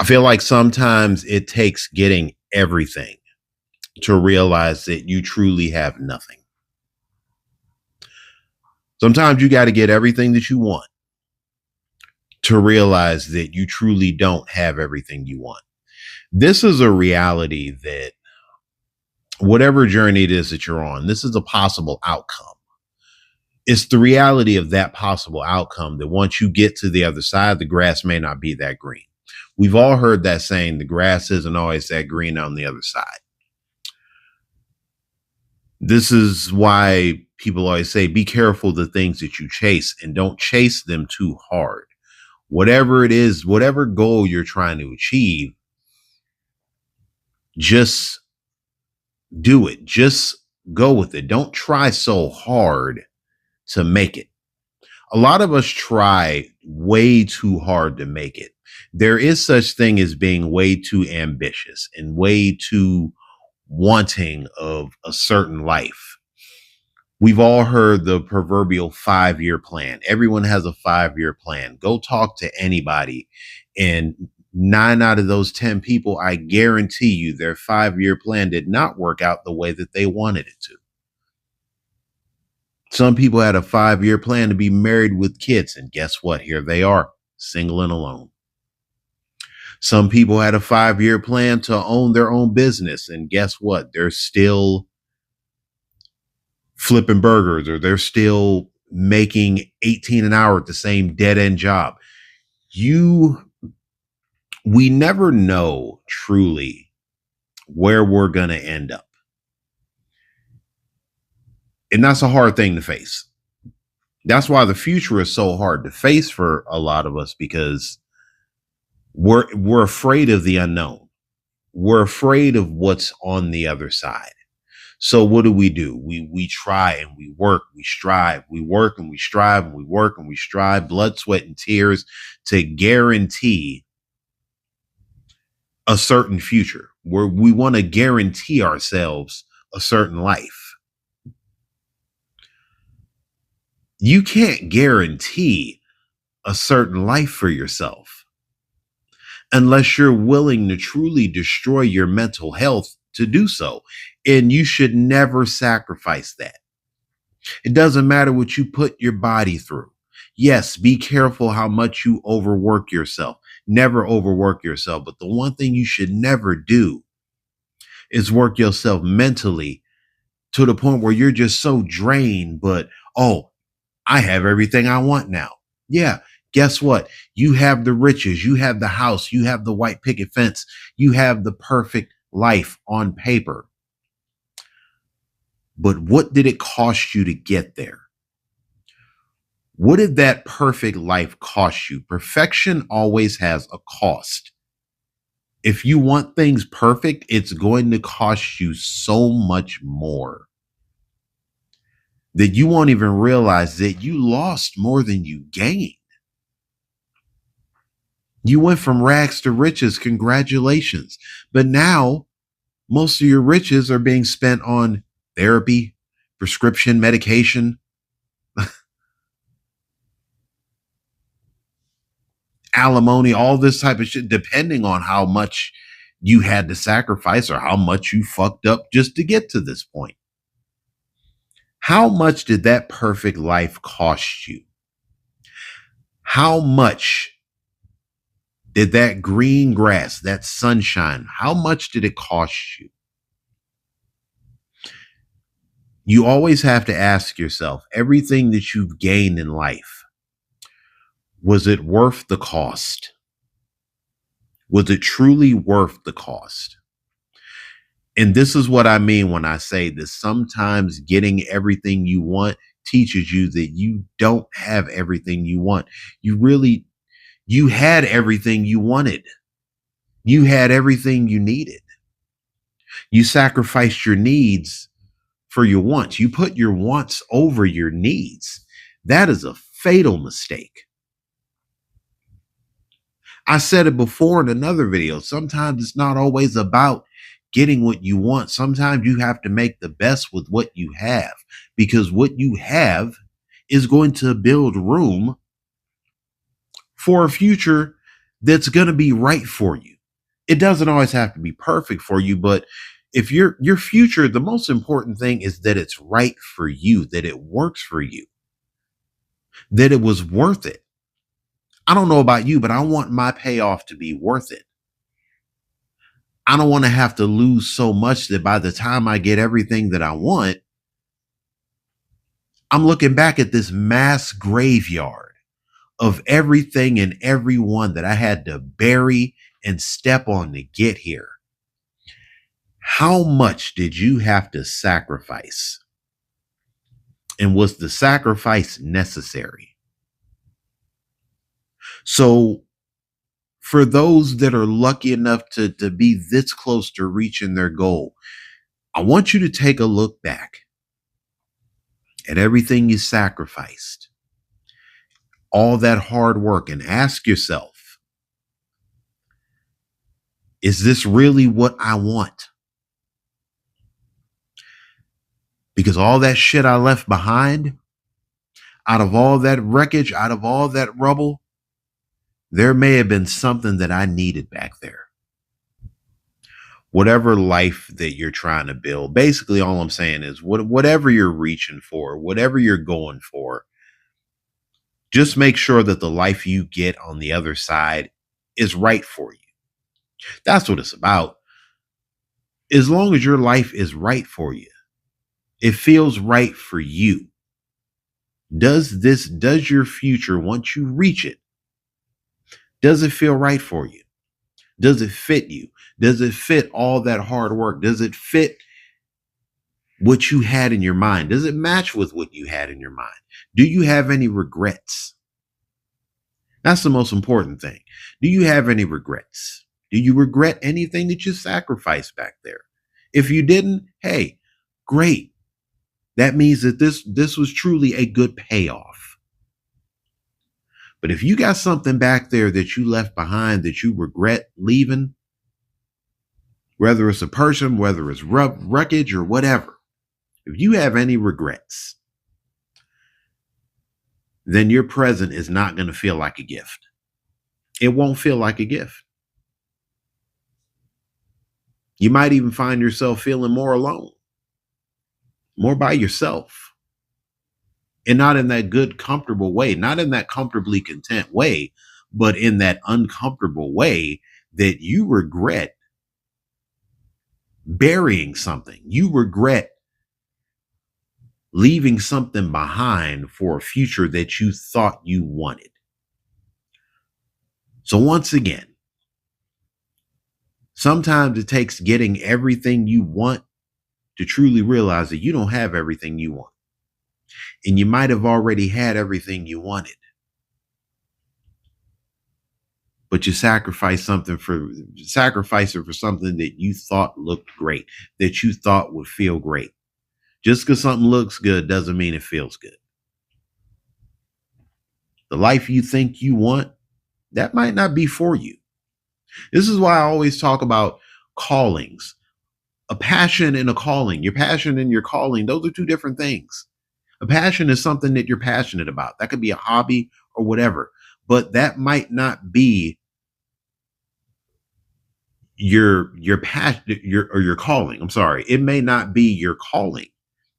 feel like sometimes it takes getting everything to realize that you truly have nothing. Sometimes you got to get everything that you want to realize that you truly don't have everything you want. This is a reality that whatever journey it is that you're on, this is a possible outcome. It's the reality of that possible outcome that once you get to the other side, the grass may not be that green. We've all heard that saying, the grass isn't always that green on the other side. This is why people always say, be careful the things that you chase and don't chase them too hard. Whatever it is, whatever goal you're trying to achieve, just do it. Just go with it. Don't try so hard to make it. A lot of us try way too hard to make it. There is such thing as being way too ambitious and way too wanting of a certain life. We've all heard the proverbial 5-year plan. Everyone has a 5-year plan. Go talk to anybody, and 9 out of those 10 people, I guarantee you their 5-year plan did not work out the way that they wanted it to. Some people had a 5-year plan to be married with kids, and guess what? Here they are, single and alone. Some people had a 5-year plan to own their own business, and guess what? They're still flipping burgers, or they're still making 18 an hour at the same dead-end job. We never know truly where we're going to end up. And that's a hard thing to face. That's why the future is so hard to face for a lot of us, because we're afraid of the unknown. We're afraid of what's on the other side. So what do? We try and we work, we strive, we work and we strive, and we work and we strive, blood, sweat, and tears to guarantee a certain future, where we want to guarantee ourselves a certain life. You can't guarantee a certain life for yourself unless you're willing to truly destroy your mental health to do so. And you should never sacrifice that. It doesn't matter what you put your body through. Yes, be careful how much you overwork yourself. Never overwork yourself. But the one thing you should never do is work yourself mentally to the point where you're just so drained, but, oh, I have everything I want now. Yeah. Guess what? You have the riches. You have the house. You have the white picket fence. You have the perfect life on paper. But what did it cost you to get there? What did that perfect life cost you? Perfection always has a cost. If you want things perfect, it's going to cost you so much more that you won't even realize that you lost more than you gained. You went from rags to riches. Congratulations. But now most of your riches are being spent on therapy, prescription medication, alimony, all this type of shit, depending on how much you had to sacrifice or how much you fucked up just to get to this point. How much did that perfect life cost you? How much did that green grass, that sunshine, how much did it cost you? You always have to ask yourself, everything that you've gained in life, was it worth the cost? Was it truly worth the cost? And this is what I mean when I say this. Sometimes getting everything you want teaches you that you don't have everything you want. You had everything you wanted. You had everything you needed. You sacrificed your needs for your wants. You put your wants over your needs. That is a fatal mistake. I said it before in another video. Sometimes it's not always about getting what you want. Sometimes you have to make the best with what you have, because what you have is going to build room for a future that's going to be right for you. It doesn't always have to be perfect for you, but if your future, the most important thing is that it's right for you, that it works for you, that it was worth it. I don't know about you, but I want my payoff to be worth it. I don't want to have to lose so much that by the time I get everything that I want, I'm looking back at this mass graveyard of everything and everyone that I had to bury and step on to get here. How much did you have to sacrifice? And was the sacrifice necessary? So, for those that are lucky enough to be this close to reaching their goal, I want you to take a look back at everything you sacrificed, all that hard work, and ask yourself, is this really what I want? Because all that shit I left behind, out of all that wreckage, out of all that rubble, there may have been something that I needed back there. Whatever life that you're trying to build, basically all I'm saying is whatever you're reaching for, whatever you're going for, just make sure that the life you get on the other side is right for you. That's what it's about. As long as your life is right for you, it feels right for you. Does your future, once you reach it, does it feel right for you? Does it fit you? Does it fit all that hard work? Does it fit what you had in your mind? Does it match with what you had in your mind? Do you have any regrets? That's the most important thing. Do you have any regrets? Do you regret anything that you sacrificed back there? If you didn't, hey, great. That means that this was truly a good payoff. But if you got something back there that you left behind that you regret leaving, whether it's a person, whether it's wreckage or whatever, if you have any regrets, then your present is not going to feel like a gift. It won't feel like a gift. You might even find yourself feeling more alone, more by yourself. And not in that good, comfortable way, not in that comfortably content way, but in that uncomfortable way that you regret burying something. You regret leaving something behind for a future that you thought you wanted. So once again, sometimes it takes getting everything you want to truly realize that you don't have everything you want. And you might have already had everything you wanted, but you sacrificed it for something that you thought looked great, that you thought would feel great. Just because something looks good doesn't mean it feels good. The life you think you want, that might not be for you. This is why I always talk about callings, a passion and a calling. Your passion and your calling, those are two different things. A passion is something that you're passionate about. That could be a hobby or whatever, but that might not be your passion, your calling. I'm sorry. It may not be your calling.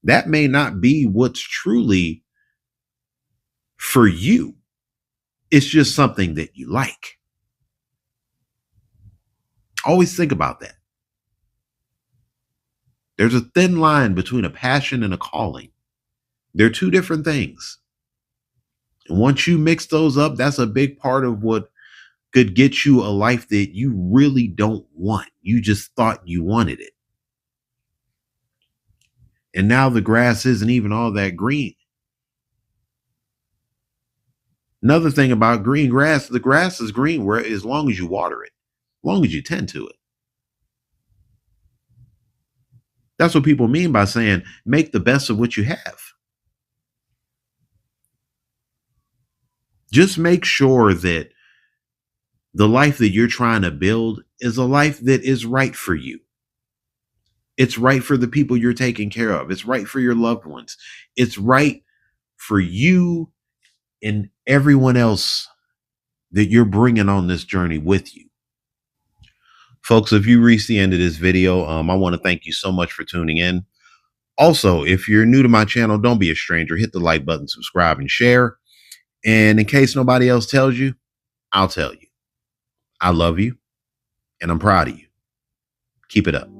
That may not be what's truly for you. It's just something that you like. Always think about that. There's a thin line between a passion and a calling. They're two different things. And once you mix those up, that's a big part of what could get you a life that you really don't want. You just thought you wanted it. And now the grass isn't even all that green. Another thing about green grass, the grass is green where as long as you water it, as long as you tend to it. That's what people mean by saying make the best of what you have. Just make sure that the life that you're trying to build is a life that is right for you. It's right for the people you're taking care of. It's right for your loved ones. It's right for you and everyone else that you're bringing on this journey with you. Folks, if you reach the end of this video, I want to thank you so much for tuning in. Also, if you're new to my channel, don't be a stranger. Hit the like button, subscribe, and share. And in case nobody else tells you, I'll tell you. I love you, and I'm proud of you. Keep it up.